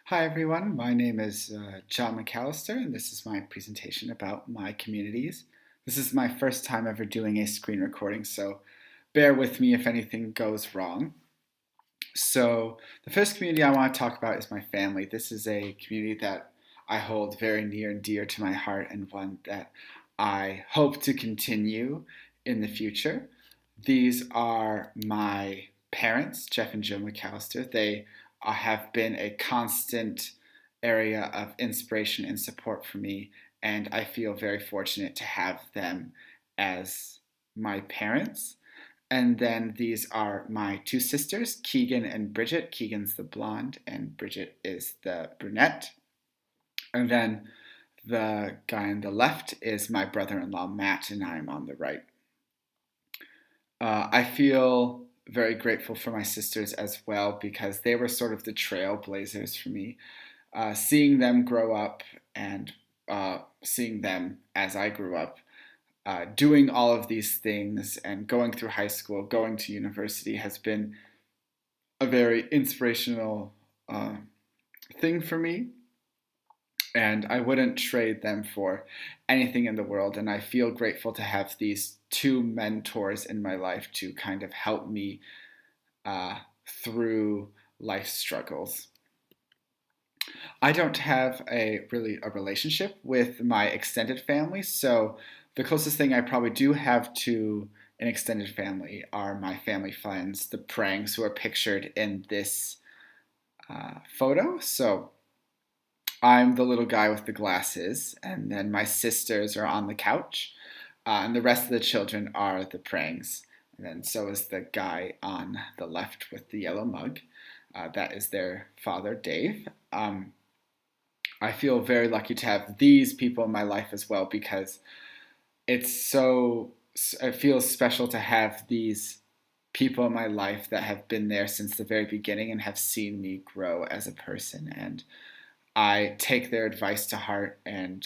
Hi everyone, my name is John McAllister, and this is my presentation about my communities. This is my first time ever doing a screen recording, so bear with me if anything goes wrong. So, the first community I want to talk about is my family. This is a community that I hold very near and dear to my heart, and one that I hope to continue in the future. These are my parents, Jeff and Jill McAllister. They have been a constant area of inspiration and support for me, and I feel very fortunate to have them as my parents. And then these are my two sisters, Keegan and Bridget. Keegan's the blonde, and Bridget is the brunette. And then the guy on the left is my brother in law, Matt, and I'm on the right. I feel very grateful for my sisters as well because they were sort of the trailblazers for me. Seeing them grow up and seeing them as I grew up, doing all of these things and going through high school, going to university has been a very inspirational thing for me. And I wouldn't trade them for anything in the world. And I feel grateful to have these two mentors in my life to kind of help me uh, through life struggles. I don't have a relationship with my extended family, so the closest thing I probably do have to an extended family are my family friends, the Prangs, who are pictured in this photo. So I'm the little guy with the glasses, and then my sisters are on the couch, and the rest of the children are the Prangs. And then so is the guy on the left with the yellow mug. That is their father, Dave. I feel very lucky to have these people in my life as well because it feels special to have these people in my life that have been there since the very beginning and have seen me grow as a person. And I take their advice to heart, and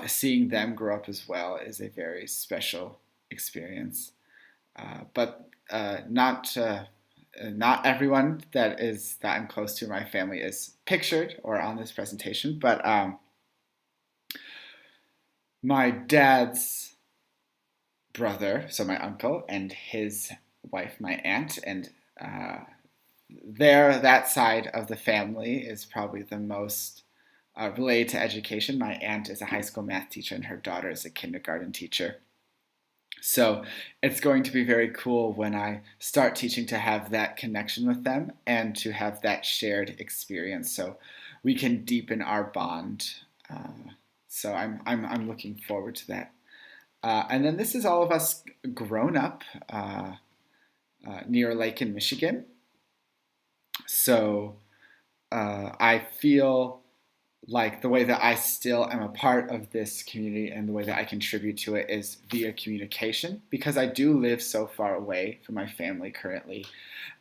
seeing them grow up as well is a very special experience. But not everyone that I'm close to in my family is pictured or on this presentation. But my dad's brother, so my uncle, and his wife, my aunt, and that side of the family is probably the most related to education. My aunt is a high school math teacher, and her daughter is a kindergarten teacher. So it's going to be very cool when I start teaching to have that connection with them and to have that shared experience, so we can deepen our bond. So I'm looking forward to that. And then this is all of us grown up near a lake in Michigan. So I feel like the way that I still am a part of this community and the way that I contribute to it is via communication. Because I do live so far away from my family currently,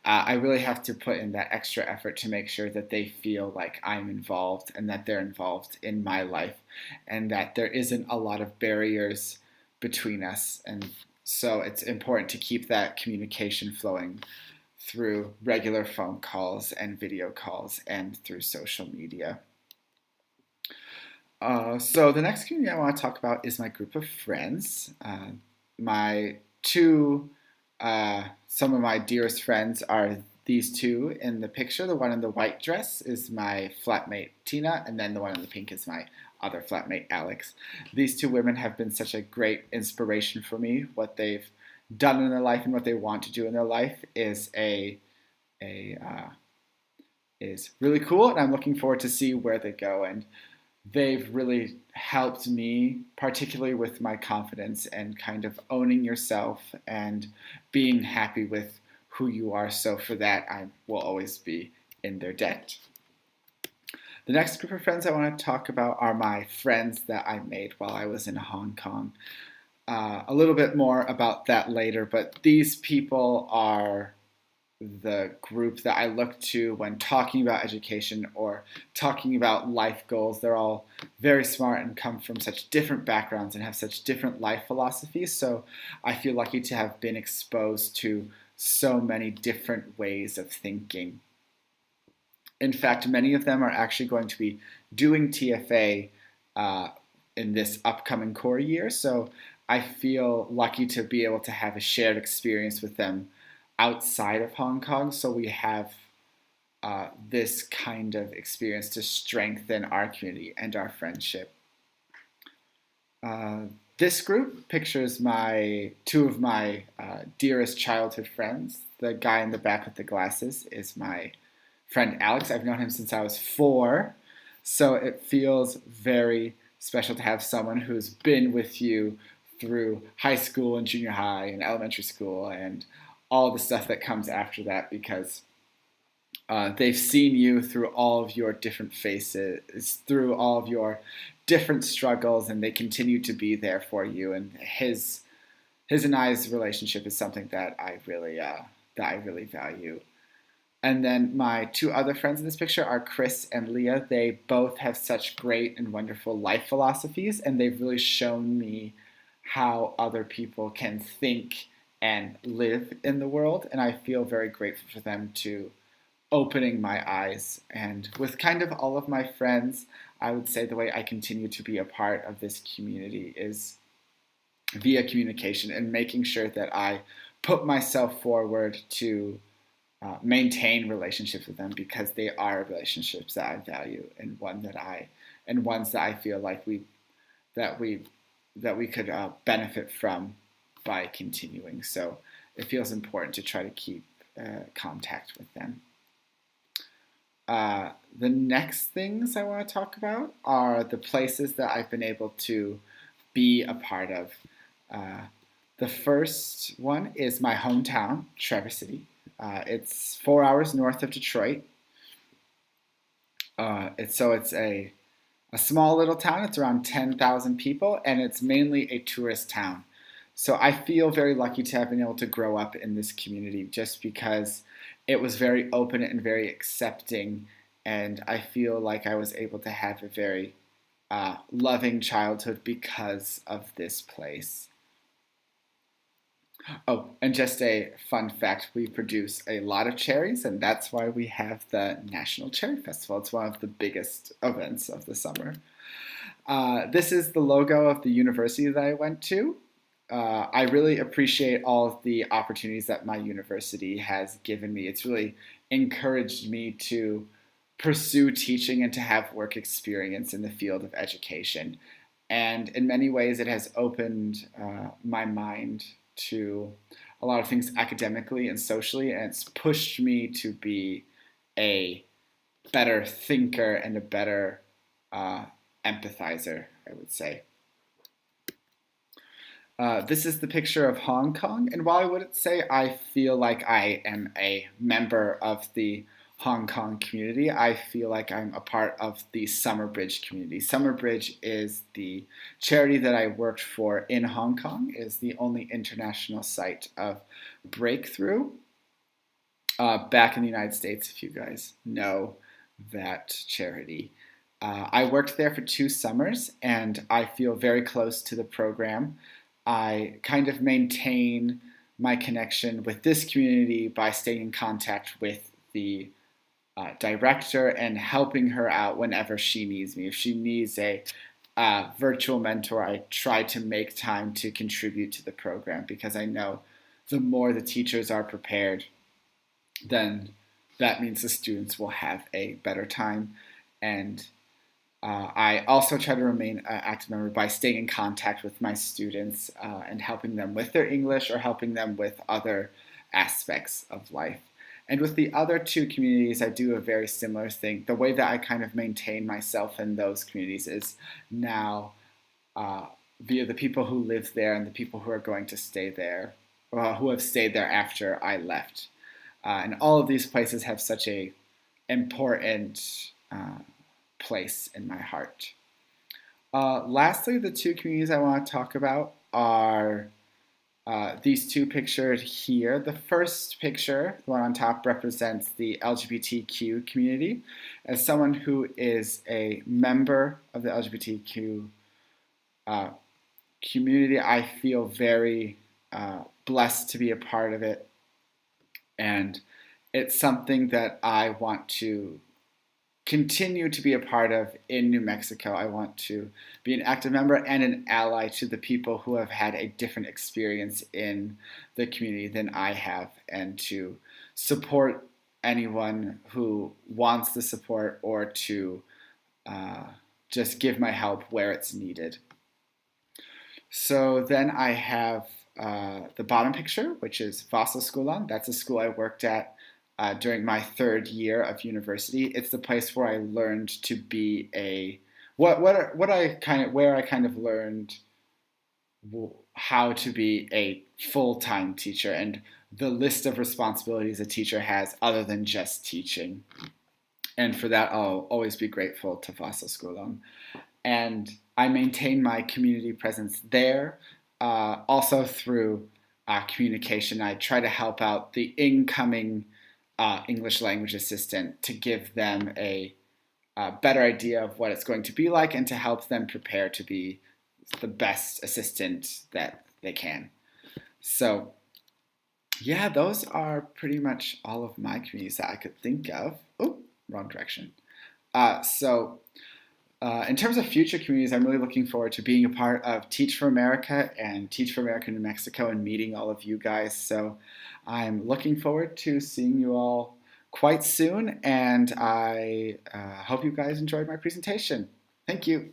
I really have to put in that extra effort to make sure that they feel like I'm involved and that they're involved in my life and that there isn't a lot of barriers between us. And so it's important to keep that communication flowing through regular phone calls and video calls and through social media. So the next community I want to talk about is my group of friends. My two, some of my dearest friends are these two in the picture. The one in the white dress is my flatmate Tina, and then the one in the pink is my other flatmate Alex. These two women have been such a great inspiration for me. What they've done in their life and what they want to do in their life is is really cool, and I'm looking forward to see where they go. And they've really helped me, particularly with my confidence and kind of owning yourself and being happy with who you are. So for that, I will always be in their debt. The next group of friends I want to talk about are my friends that I made while I was in Hong Kong. A little bit more about that later, but these people are the group that I look to when talking about education or talking about life goals. They're all very smart and come from such different backgrounds and have such different life philosophies. So I feel lucky to have been exposed to so many different ways of thinking. In fact, many of them are actually going to be doing TFA uh, in this upcoming core year. So I feel lucky to be able to have a shared experience with them outside of Hong Kong. So we have this kind of experience to strengthen our community and our friendship. Uh, this group pictures my two of my dearest childhood friends. The guy in the back with the glasses is my friend Alex. I've known him since I was 4, so it feels very special to have someone who's been with you through high school and junior high and elementary school and all the stuff that comes after that, because they've seen you through all of your different faces, through all of your different struggles, and they continue to be there for you. And his and I's relationship is something that I really value. And then my two other friends in this picture are Chris and Leah. They both have such great and wonderful life philosophies, and they've really shown me how other people can think and live in the world. And I feel very grateful for them to opening my eyes. And with kind of all of my friends, I would say the way I continue to be a part of this community is via communication and making sure that I put myself forward to maintain relationships with them, because they are relationships that I value and ones that I feel like that we we could benefit from by continuing. So it feels important to try to keep contact with them. The next things I want to talk about are the places that I've been able to be a part of. Uh, the first one is my hometown, Traverse City. It's 4 hours north of Detroit. It's a small little town. It's around 10,000 people, and it's mainly a tourist town. So I feel very lucky to have been able to grow up in this community, just because it was very open and very accepting, and I feel like I was able to have a very loving childhood because of this place. Oh, and just a fun fact, we produce a lot of cherries, and that's why we have the National Cherry Festival. It's one of the biggest events of the summer. This is the logo of the university that I went to. I really appreciate all of the opportunities that my university has given me. It's really encouraged me to pursue teaching and to have work experience in the field of education. And in many ways, it has opened my mind to a lot of things academically and socially, and it's pushed me to be a better thinker and a better uh, empathizer, I would say. This is the picture of Hong Kong, and while I wouldn't say I feel like I am a member of the Hong Kong community, I feel like I'm a part of the Summer Bridge community. Summer Bridge is the charity that I worked for in Hong Kong. It is the only international site of breakthrough back in the United States, if you guys know that charity. I worked there for 2 summers, and I feel very close to the program. I kind of maintain my connection with this community by staying in contact with the director and helping her out whenever she needs me. If she needs a virtual mentor, I try to make time to contribute to the program, because I know the more the teachers are prepared, then that means the students will have a better time. And I also try to remain an active member by staying in contact with my students and helping them with their English or helping them with other aspects of life. And with the other two communities, I do a very similar thing. The way that I kind of maintain myself in those communities is now via the people who live there and the people who are going to stay there, who have stayed there after I left. And all of these places have such a important place in my heart. Lastly, the two communities I want to talk about are these two pictured here. The first picture, the one on top, represents the LGBTQ community. As someone who is a member of the LGBTQ community, I feel very blessed to be a part of it. And it's something that I want to continue to be a part of in New Mexico. I want to be an active member and an ally to the people who have had a different experience in the community than I have, and to support anyone who wants the support, or to uh, just give my help where it's needed. So then I have the bottom picture, which is Vasaskulan. That's a school I worked at during my third year of university. It's the place where I learned to be a what I kind of where I kind of learned how to be a full-time teacher, and the list of responsibilities a teacher has other than just teaching. And for that, I'll always be grateful to Vasaskulan. And I maintain my community presence there, also through communication. I try to help out the incoming English language assistant to give them a better idea of what it's going to be like, and to help them prepare to be the best assistant that they can. So, yeah, those are pretty much all of my communities that I could think of. Oh, wrong direction. So, in terms of future communities, I'm really looking forward to being a part of Teach for America and Teach for America New Mexico, and meeting all of you guys. So I'm looking forward to seeing you all quite soon, and I hope you guys enjoyed my presentation. Thank you.